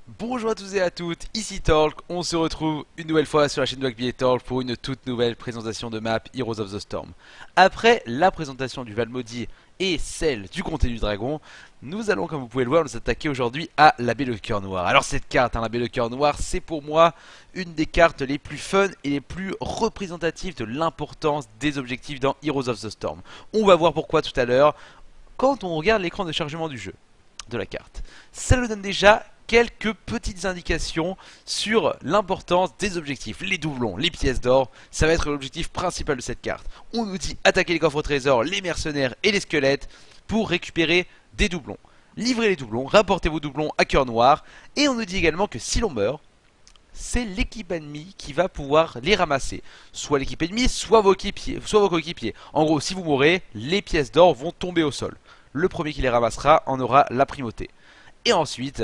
Bonjour à tous et à toutes, ici Talk, on se retrouve une nouvelle fois sur la chaîne de Wackby et Talk pour une toute nouvelle présentation de map Heroes of the Storm. Après la présentation du Val Maudit et celle du Comté du Dragon, nous allons, comme vous pouvez le voir, nous attaquer aujourd'hui à la baie de Cœur Noir. Alors cette carte, la baie de Cœur Noir, c'est pour moi une des cartes les plus fun et les plus représentatives de l'importance des objectifs dans Heroes of the Storm. On va voir pourquoi tout à l'heure, quand on regarde l'écran de chargement du jeu, de la carte. Ça nous donne déjà quelques petites indications sur l'importance des objectifs. Les doublons, les pièces d'or, ça va être l'objectif principal de cette carte. On nous dit attaquer les coffres au trésor, les mercenaires et les squelettes pour récupérer des doublons. Livrez les doublons, rapportez vos doublons à Cœur Noir. Et on nous dit également que si l'on meurt, c'est l'équipe ennemie qui va pouvoir les ramasser. Soit l'équipe ennemie, soit vos coéquipiers. En gros, si vous mourrez, les pièces d'or vont tomber au sol. Le premier qui les ramassera en aura la primauté. Et ensuite,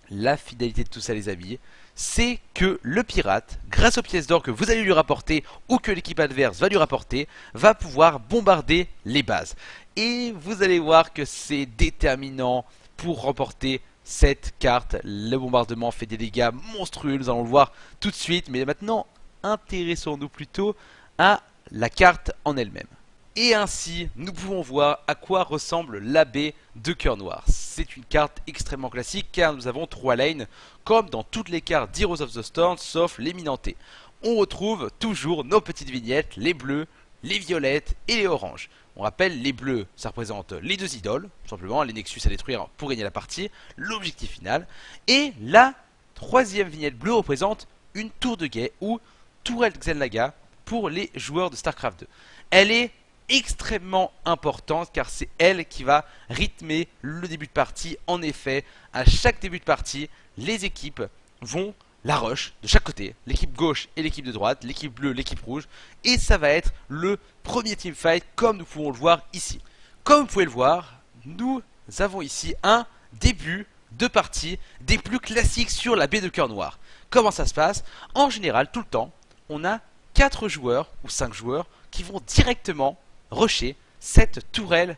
la finalité de tout ça les amis, c'est que le pirate, grâce aux pièces d'or que vous allez lui rapporter ou que l'équipe adverse va lui rapporter, va pouvoir bombarder les bases. Et vous allez voir que c'est déterminant pour remporter cette carte. Le bombardement fait des dégâts monstrueux, nous allons le voir tout de suite. Mais maintenant, intéressons-nous plutôt à la carte en elle-même. Et ainsi, nous pouvons voir à quoi ressemble la baie de Cœur Noir. C'est une carte extrêmement classique car nous avons 3 lanes, comme dans toutes les cartes d'Heroes of the Storm, sauf l'éminenté. On retrouve toujours nos petites vignettes, les bleus, les violettes et les oranges. On rappelle, les bleus, ça représente les deux idoles, tout simplement, les Nexus à détruire pour gagner la partie, l'objectif final. Et la troisième vignette bleue représente une tour de guet ou tourelle Xel'Naga pour les joueurs de StarCraft 2. Elle est extrêmement importante car c'est elle qui va rythmer le début de partie. En effet, à chaque début de partie, les équipes vont la rush de chaque côté, l'équipe gauche et l'équipe de droite, l'équipe bleue, l'équipe rouge, et ça va être le premier teamfight comme nous pouvons le voir ici. Comme vous pouvez le voir, nous avons ici un début de partie des plus classiques sur la baie de Cœur Noir. Comment ça se passe? En général, tout le temps, on a 4 joueurs ou 5 joueurs qui vont directement rusher cette tourelle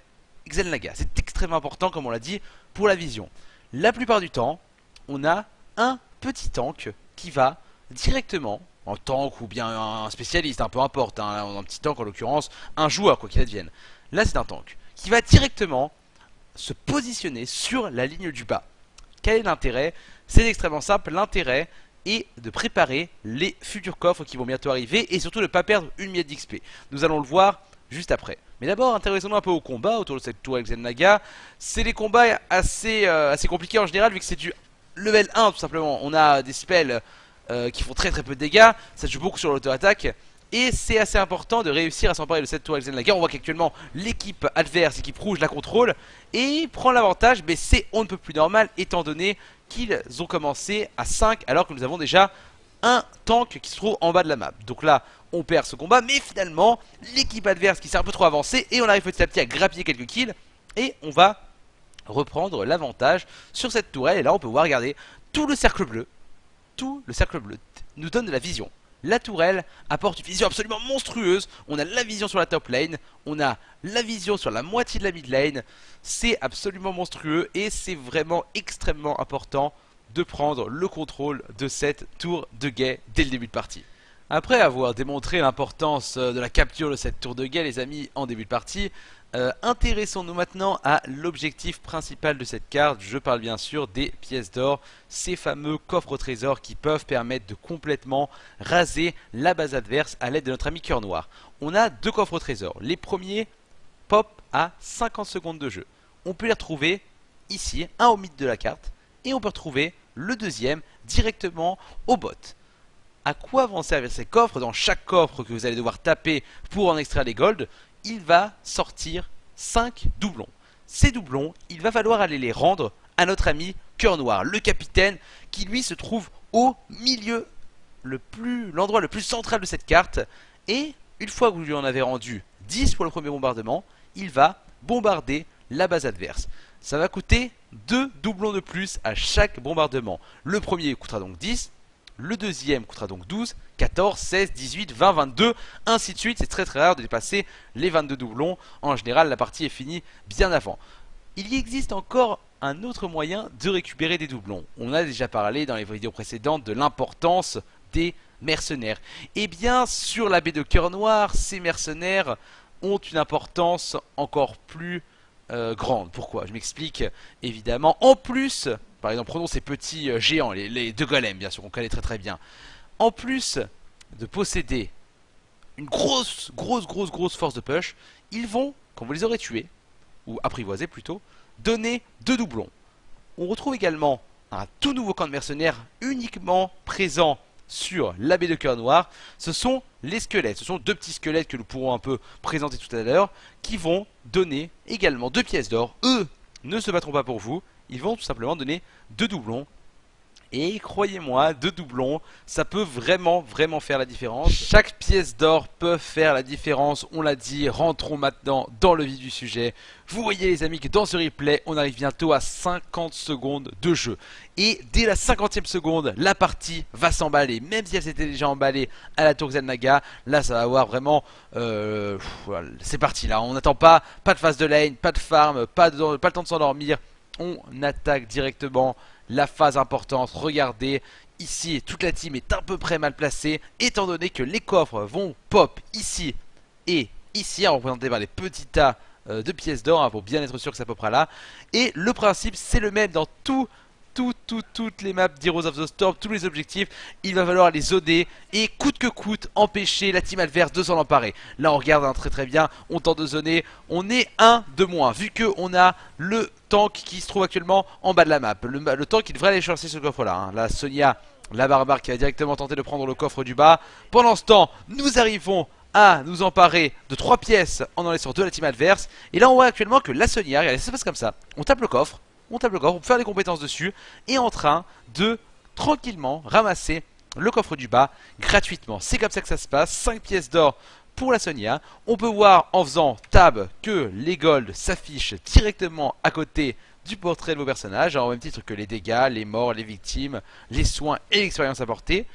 Xel'Naga. C'est extrêmement important, comme on l'a dit, pour la vision. La plupart du temps, on a un petit tank qui va directement, en tank ou bien un spécialiste, peu importe, un petit tank en l'occurrence, un joueur quoi qu'il advienne. Là c'est un tank qui va directement se positionner sur la ligne du bas. Quel est l'intérêt? C'est extrêmement simple, l'intérêt est de préparer les futurs coffres qui vont bientôt arriver et surtout de ne pas perdre une miette d'XP. Nous allons le voir juste après. Mais d'abord, intéressons-nous un peu au combat autour de cette tour Xel'Naga. C'est des combats assez compliqués en général vu que c'est du level 1 tout simplement. On a des spells qui font très peu de dégâts, ça joue beaucoup sur l'auto-attaque. Et c'est assez important de réussir à s'emparer de cette tour Xel'Naga. On voit qu'actuellement l'équipe adverse, l'équipe rouge, la contrôle et prend l'avantage, mais c'est on ne peut plus normal étant donné qu'ils ont commencé à 5 alors que nous avons déjà un tank qui se trouve en bas de la map. Donc là on perd ce combat, mais finalement l'équipe adverse qui s'est un peu trop avancée et on arrive petit à petit à grappiller quelques kills et on va reprendre l'avantage sur cette tourelle. Et là on peut voir, regardez, tout le cercle bleu nous donne de la vision. La tourelle apporte une vision absolument monstrueuse. On a la vision sur la top lane, on a la vision sur la moitié de la mid lane. C'est absolument monstrueux et c'est vraiment extrêmement important de prendre le contrôle de cette tour de guet dès le début de partie. Après avoir démontré l'importance de la capture de cette tour de guet les amis en début de partie, intéressons-nous maintenant à l'objectif principal de cette carte. Je parle bien sûr des pièces d'or, ces fameux coffres au trésor qui peuvent permettre de complètement raser la base adverse à l'aide de notre ami Cœur Noir. On a 2 coffres au trésor, les premiers pop à 50 secondes de jeu. On peut les retrouver ici, un au mid de la carte, et on peut retrouver le deuxième directement au bot. À quoi vont servir ces coffres? Dans chaque coffre que vous allez devoir taper pour en extraire les golds, il va sortir 5 doublons. Ces doublons, il va falloir aller les rendre à notre ami Cœur Noir, le capitaine, qui lui se trouve au milieu, l'endroit le plus central de cette carte. Et une fois que vous lui en avez rendu 10 pour le premier bombardement, il va bombarder la base adverse. Ça va coûter 2 doublons de plus à chaque bombardement. Le premier coûtera donc 10. Le deuxième coûtera donc 12, 14, 16, 18, 20, 22, ainsi de suite. C'est très rare de dépasser les 22 doublons. En général, la partie est finie bien avant. Il y existe encore un autre moyen de récupérer des doublons. On a déjà parlé dans les vidéos précédentes de l'importance des mercenaires. Et bien sur la baie de Cœur Noir, ces mercenaires ont une importance encore plus grande. Pourquoi? Je m'explique évidemment. En plus, par exemple, prenons ces petits géants, les deux golems bien sûr, qu'on connaît très bien. En plus de posséder une grosse force de push, ils vont, quand vous les aurez tués, ou apprivoisés plutôt, donner 2 doublons. On retrouve également un tout nouveau camp de mercenaires uniquement présent sur la baie de Cœur Noir. Ce sont les squelettes, ce sont 2 petits squelettes que nous pourrons un peu présenter tout à l'heure, qui vont donner également 2 pièces d'or. Eux ne se battront pas pour vous, ils vont tout simplement donner 2 doublons. Et croyez-moi, 2 doublons, ça peut vraiment faire la différence. Chaque pièce d'or peut faire la différence, on l'a dit. Rentrons maintenant dans le vif du sujet. Vous voyez les amis que dans ce replay, on arrive bientôt à 50 secondes de jeu. Et dès la 50e seconde, la partie va s'emballer. Même si elle s'était déjà emballée à la tour Xel'Naga, là ça va avoir vraiment... c'est parti là, on n'attend pas de phase de lane, pas de farm, pas le temps de s'endormir. On attaque directement la phase importante. Regardez, ici toute la team est à peu près mal placée, étant donné que les coffres vont pop ici et ici, représentés par les petits tas de pièces d'or, hein, pour bien être sûr que ça popera là. Et le principe c'est le même dans toutes les maps d'Heroes of the Storm, tous les objectifs. Il va falloir les zoner et coûte que coûte empêcher la team adverse de s'en emparer. Là on regarde, hein, très bien, on tente de zoner. On est un de moins vu que on a le tank qui se trouve actuellement en bas de la map. Le tank qui devrait aller chercher ce coffre là, hein. La Sonia, la barbare qui va directement tenter de prendre le coffre du bas. Pendant ce temps nous arrivons à nous emparer de 3 pièces en laissant de la team adverse. Et là on voit actuellement que la Sonia, regardez, ça se passe comme ça. On tape le coffre, on peut faire des compétences dessus, et en train de tranquillement ramasser le coffre du bas gratuitement. C'est comme ça que ça se passe. 5 pièces d'or pour la Sonia. On peut voir en faisant tab que les golds s'affichent directement à côté du portrait de vos personnages, en même titre que les dégâts, les morts, les victimes, les soins et l'expérience apportée.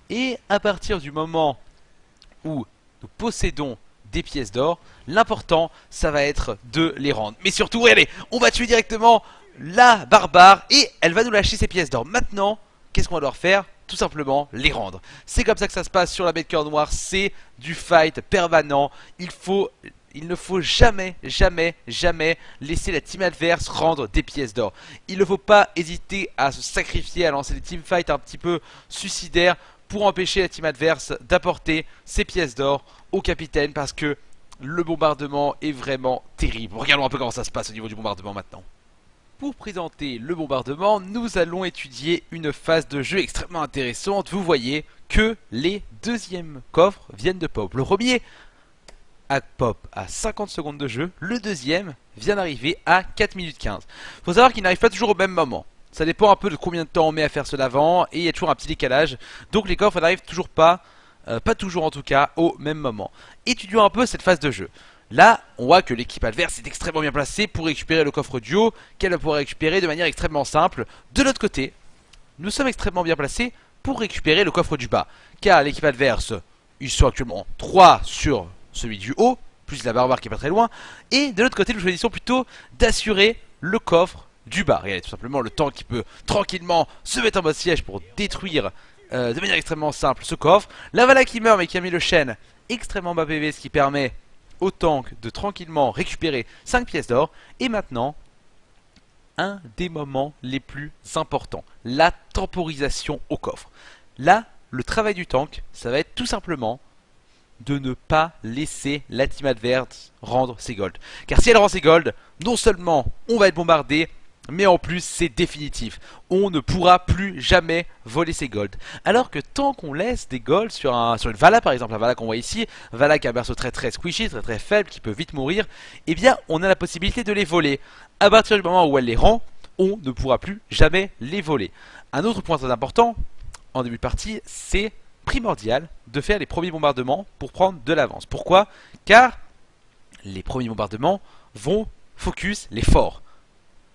Et à partir du moment où nous possédons des pièces d'or, l'important ça va être de les rendre. Mais surtout, regardez, on va tuer directement la barbare et elle va nous lâcher ses pièces d'or. Maintenant, qu'est-ce qu'on va devoir faire? Tout simplement les rendre. C'est comme ça que ça se passe sur la baie de Cœur Noir. C'est du fight permanent. Il ne faut jamais laisser la team adverse rendre des pièces d'or. Il ne faut pas hésiter à se sacrifier, à lancer des teamfights un petit peu suicidaires pour empêcher la team adverse d'apporter ses pièces d'or au capitaine, parce que le bombardement est vraiment terrible. Regardons un peu comment ça se passe au niveau du bombardement maintenant. Pour présenter le bombardement, nous allons étudier une phase de jeu extrêmement intéressante. Vous voyez que les deuxièmes coffres viennent de pop. Le premier a pop à 50 secondes de jeu, le deuxième vient d'arriver à 4 minutes 15. Faut savoir qu'il n'arrive pas toujours au même moment. Ça dépend un peu de combien de temps on met à faire cela avant, et il y a toujours un petit décalage. Donc les coffres n'arrivent toujours pas, pas toujours en tout cas, au même moment. Étudions un peu cette phase de jeu. Là, on voit que l'équipe adverse est extrêmement bien placée pour récupérer le coffre du haut, qu'elle va pouvoir récupérer de manière extrêmement simple. De l'autre côté, nous sommes extrêmement bien placés pour récupérer le coffre du bas, car l'équipe adverse, ils sont actuellement 3 sur celui du haut, plus la barbare qui est pas très loin, et de l'autre côté, nous choisissons plutôt d'assurer le coffre du bas. Regardez, tout simplement le tank qui peut tranquillement se mettre en mode siège pour détruire de manière extrêmement simple ce coffre. La Vala qui meurt mais qui a mis le chêne extrêmement bas PV, ce qui permet au tank de tranquillement récupérer 5 pièces d'or. Et maintenant, un des moments les plus importants, la temporisation au coffre. Là, le travail du tank, ça va être tout simplement de ne pas laisser la team adverse rendre ses golds. Car si elle rend ses golds, non seulement on va être bombardé, mais en plus c'est définitif. On ne pourra plus jamais voler ses golds. Alors que tant qu'on laisse des golds sur une Vala par exemple, la Vala qu'on voit ici, Vala qui a un berceau très squishy, très faible, qui peut vite mourir, eh bien on a la possibilité de les voler. À partir du moment où elle les rend, on ne pourra plus jamais les voler. Un autre point très important, en début de partie, c'est primordial de faire les premiers bombardements pour prendre de l'avance. Pourquoi? Car les premiers bombardements vont focus les forts.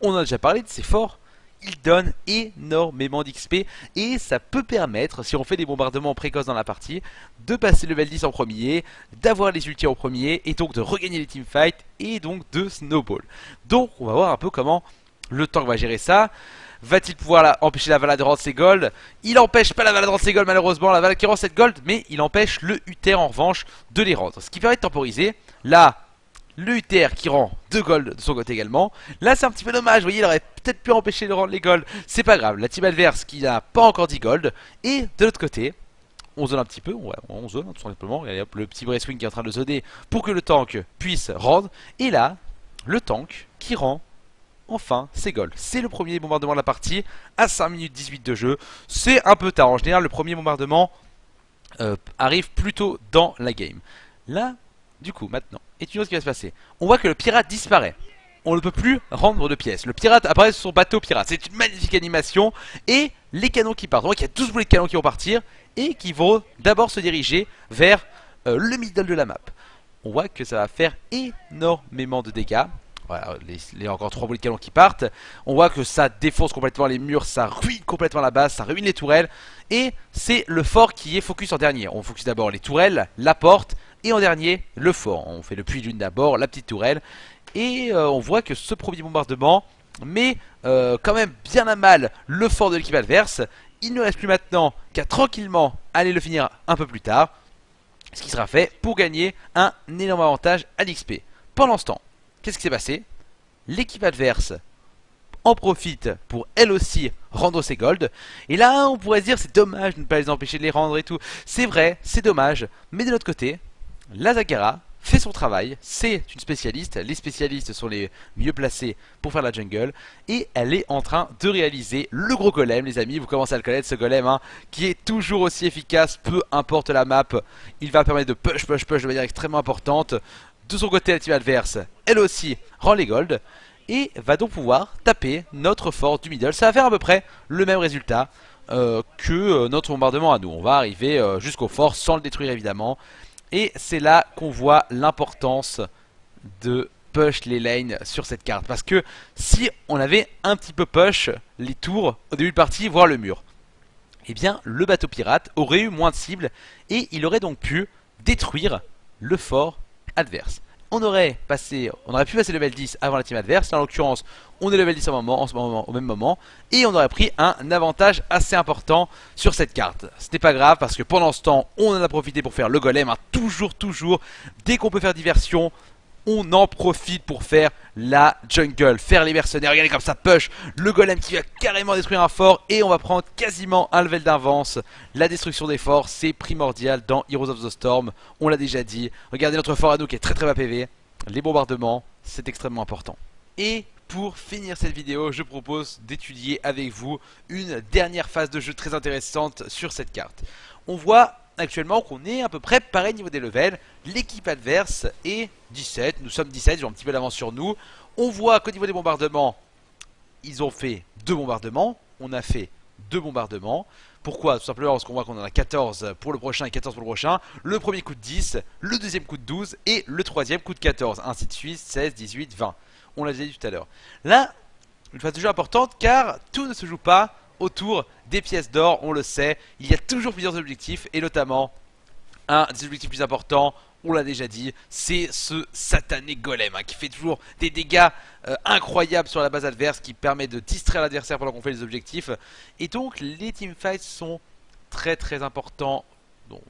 On en a déjà parlé de ces forts, ils donnent énormément d'XP et ça peut permettre, si on fait des bombardements précoces dans la partie, de passer level 10 en premier, d'avoir les ultis en premier et donc de regagner les teamfights et donc de snowball. Donc on va voir un peu comment Le tank va gérer ça. Va-t-il pouvoir empêcher la Vala de rendre ses gold? Il empêche pas la Vala de rendre ses gold malheureusement, la Vala qui rend cette gold, mais il empêche le Uther en revanche de les rendre. Ce qui permet de temporiser. Là, le Uther qui rend 2 gold de son côté également. Là c'est un petit peu dommage, vous voyez, il aurait peut-être pu empêcher de rendre les gold. C'est pas grave, la team adverse qui n'a pas encore 10 gold. Et de l'autre côté, on zone un petit peu, on zone tout simplement. Regardez hop, le petit Bracewing qui est en train de zoner pour que le tank puisse rendre. Et là, le tank qui rend enfin ses gold. C'est le premier bombardement de la partie à 5 minutes 18 de jeu. C'est un peu tard, en général le premier bombardement arrive plutôt dans la game. Là, du coup, maintenant, étudions ce qui va se passer. On voit que le pirate disparaît. On ne peut plus rendre de pièces. Le pirate apparaît sur son bateau pirate. C'est une magnifique animation. Et les canons qui partent. Donc il y a 12 boulets de canons qui vont partir. Et qui vont d'abord se diriger vers le middle de la map. On voit que ça va faire énormément de dégâts. Voilà, les encore 3 boulets de canon qui partent. On voit que ça défonce complètement les murs. Ça ruine complètement la base. Ça ruine les tourelles. Et c'est le fort qui est focus en dernier. On focus d'abord les tourelles, la porte. Et en dernier, le fort. On fait le puits d'une d'abord, la petite tourelle. Et on voit que ce premier bombardement met quand même bien à mal le fort de l'équipe adverse. Il ne reste plus maintenant qu'à tranquillement aller le finir un peu plus tard. Ce qui sera fait pour gagner un énorme avantage à l'XP. Pendant ce temps, qu'est-ce qui s'est passé? L'équipe adverse en profite pour elle aussi rendre ses golds. Et là, on pourrait se dire c'est dommage de ne pas les empêcher de les rendre et tout. C'est vrai, c'est dommage. Mais de l'autre côté, la Zagara fait son travail, c'est une spécialiste, les spécialistes sont les mieux placés pour faire la jungle, et elle est en train de réaliser le gros golem les amis, vous commencez à le connaître ce golem hein, qui est toujours aussi efficace, peu importe la map, il va permettre de push de manière extrêmement importante. De son côté la team adverse, elle aussi rend les golds, et va donc pouvoir taper notre fort du middle, ça va faire à peu près le même résultat que notre bombardement à nous, on va arriver jusqu'au fort sans le détruire évidemment. Et c'est là qu'on voit l'importance de push les lanes sur cette carte. Parce que si on avait un petit peu push les tours au début de partie, voire le mur, eh bien le bateau pirate aurait eu moins de cibles et il aurait donc pu détruire le fort adverse. On aurait pu passer level 10 avant la team adverse. Là, en l'occurrence, on est level 10 au même moment. Et on aurait pris un avantage assez important sur cette carte. Ce n'est pas grave parce que pendant ce temps, on en a profité pour faire le golem. Hein, toujours, dès qu'on peut faire diversion, on en profite pour faire la jungle, faire les mercenaires. Regardez comme ça push le golem qui va carrément détruire un fort. Et on va prendre quasiment un level d'avance. La destruction des forts c'est primordial dans Heroes of the Storm. On l'a déjà dit. Regardez notre fort à nous qui est très bas PV. Les bombardements c'est extrêmement important. Et pour finir cette vidéo, je propose d'étudier avec vous une dernière phase de jeu très intéressante sur cette carte. On voit actuellement qu'on est à peu près pareil niveau des levels. L'équipe adverse est 17, nous sommes 17, ils ont un petit peu d'avance sur nous. On voit qu'au niveau des bombardements, ils ont fait 2 bombardements, on a fait 2 bombardements. Pourquoi? Tout simplement parce qu'on voit qu'on en a 14 pour le prochain et 14 pour le prochain. Le premier coup de 10, le deuxième coup de 12 et le troisième coup de 14, ainsi de suite, 16, 18, 20. On l'a déjà dit tout à l'heure. Là, une phase de jeu importante car tout ne se joue pas autour des pièces d'or, on le sait. Il y a toujours plusieurs objectifs et notamment un des objectifs plus importants, on l'a déjà dit, c'est ce satané golem hein, qui fait toujours des dégâts incroyables sur la base adverse, qui permet de distraire l'adversaire pendant qu'on fait les objectifs. Et donc les teamfights sont très importants. Donc,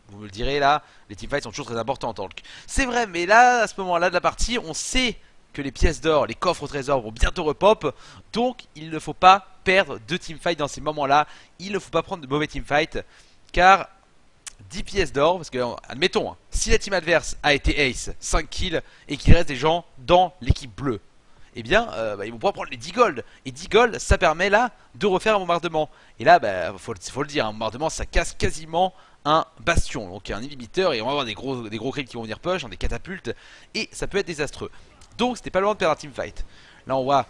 vous me le direz là, les teamfights sont toujours très importants en tank. C'est vrai, mais là, à ce moment-là de la partie, on sait que les pièces d'or, les coffres au trésor vont bientôt repop. Donc il ne faut pas perdre de teamfight dans ces moments-là. Il ne faut pas prendre de mauvais teamfight. Car 10 pièces d'or, parce que admettons, hein, si la team adverse a été ace, 5 kills, et qu'il reste des gens dans l'équipe bleue, eh bien ils vont pouvoir prendre les 10 gold. Et 10 gold, ça permet là de refaire un bombardement. Et là, faut le dire, un bombardement ça casse quasiment un bastion, donc un inhibiteur, et on va avoir des gros creeps qui vont venir push, hein, des catapultes, et ça peut être désastreux. Donc c'était pas loin de perdre un teamfight. Là on voit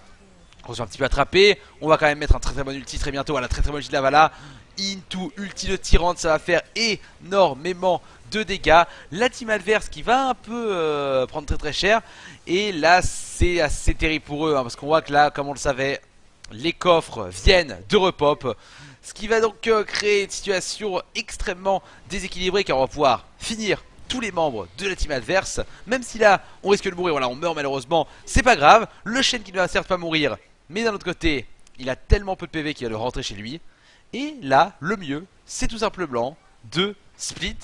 qu'on s'est un petit peu attrapé. On va quand même mettre un très bon ulti très bientôt. Voilà, très bon ulti de la Vala. Into ulti de Tyrande, ça va faire énormément de dégâts. La team adverse qui va un peu prendre très cher. Et là c'est assez terrible pour eux hein, parce qu'on voit que là, comme on le savait, les coffres viennent de repop. Ce qui va donc créer une situation extrêmement déséquilibrée, car on va pouvoir finir tous les membres de la team adverse. Même si là on risque de mourir, voilà, on meurt malheureusement, c'est pas grave. Le Shen qui ne va certes pas mourir, Mais d'un autre côté, il a tellement peu de PV qu'il va le rentrer chez lui. Et là, le mieux, c'est tout simplement de split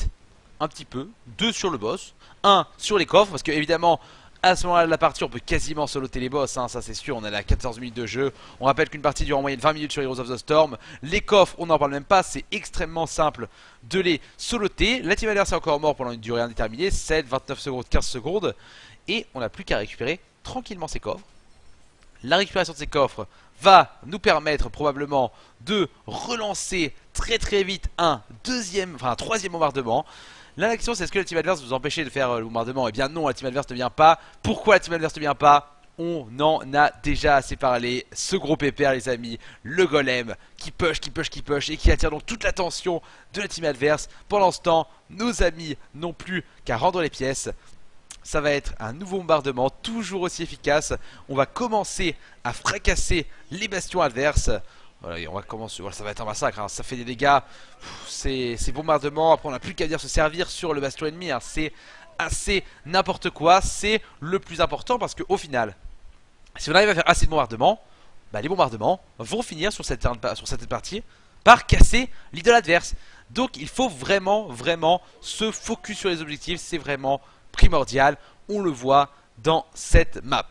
un petit peu, 2 sur le boss, 1 sur les coffres, parce que évidemment, à ce moment-là de la partie, on peut quasiment soloter les boss, hein, ça c'est sûr, on est à 14 minutes de jeu. On rappelle qu'une partie dure en moyenne 20 minutes sur Heroes of the Storm. Les coffres, on n'en parle même pas, c'est extrêmement simple de les soloter. La team adverse est encore mort pendant une durée indéterminée, 7, 29 secondes, 15 secondes. Et on n'a plus qu'à récupérer tranquillement ces coffres. La récupération de ces coffres va nous permettre probablement de relancer très vite un troisième bombardement. Là la question c'est, est-ce que la team adverse vous empêchez de faire le bombardement? Eh bien non, la team adverse ne vient pas. Pourquoi la team adverse ne vient pas? On en a déjà assez parlé. Ce gros pépère les amis, le golem qui push et qui attire donc toute l'attention de la team adverse. Pendant ce temps, nos amis n'ont plus qu'à rendre les pièces. Ça va être un nouveau bombardement, toujours aussi efficace. On va commencer à fracasser les bastions adverses. Voilà, et on va commencer. Voilà, ça va être un massacre, hein. Ça fait des dégâts. Ces bombardements, après on n'a plus qu'à dire se servir sur le bastion ennemi, hein. C'est assez n'importe quoi. C'est le plus important parce qu'au final, si on arrive à faire assez de bombardements, bah, les bombardements vont finir sur cette partie par casser l'idole adverse. Donc il faut vraiment se focus sur les objectifs. C'est vraiment primordial, on le voit dans cette map.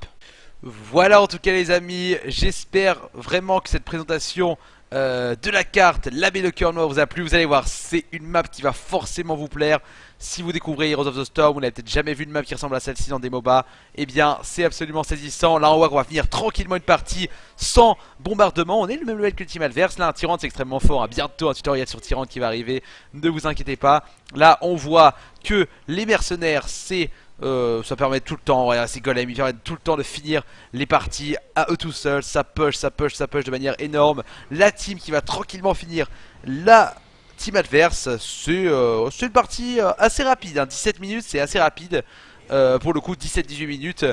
Voilà en tout cas les amis, j'espère vraiment que cette présentation de la carte, la baie de cœur noir vous a plu. Vous allez voir, c'est une map qui va forcément vous plaire. Si vous découvrez Heroes of the Storm, vous n'avez peut-être jamais vu une map qui ressemble à celle-ci dans des MOBA, eh bien c'est absolument saisissant. Là on voit qu'on va finir tranquillement une partie sans bombardement. On est le même level que le team adverse. Là un Tyrant c'est extrêmement fort, hein. Bientôt un tutoriel sur Tyrant qui va arriver, ne vous inquiétez pas. Là on voit que les mercenaires c'est... ça permet tout le temps, regarde ces golems, ils permettent tout le temps de finir les parties à eux tout seuls. Ça push de manière énorme. La team qui va tranquillement finir la team adverse, c'est une partie assez rapide, hein. 17 minutes c'est assez rapide, pour le coup 17-18 minutes.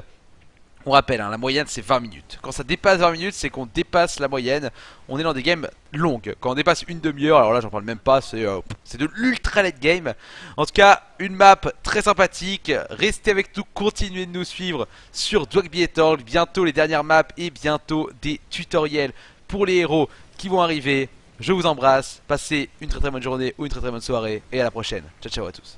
On rappelle, hein, la moyenne c'est 20 minutes. Quand ça dépasse 20 minutes, c'est qu'on dépasse la moyenne. On est dans des games longues. Quand on dépasse une demi-heure, alors là j'en parle même pas, c'est de l'ultra late game. En tout cas, une map très sympathique. Restez avec nous, continuez de nous suivre sur Dwagby bientôt les dernières maps et bientôt des tutoriels pour les héros qui vont arriver. Je vous embrasse, passez une très bonne journée ou une très bonne soirée et à la prochaine. Ciao à tous.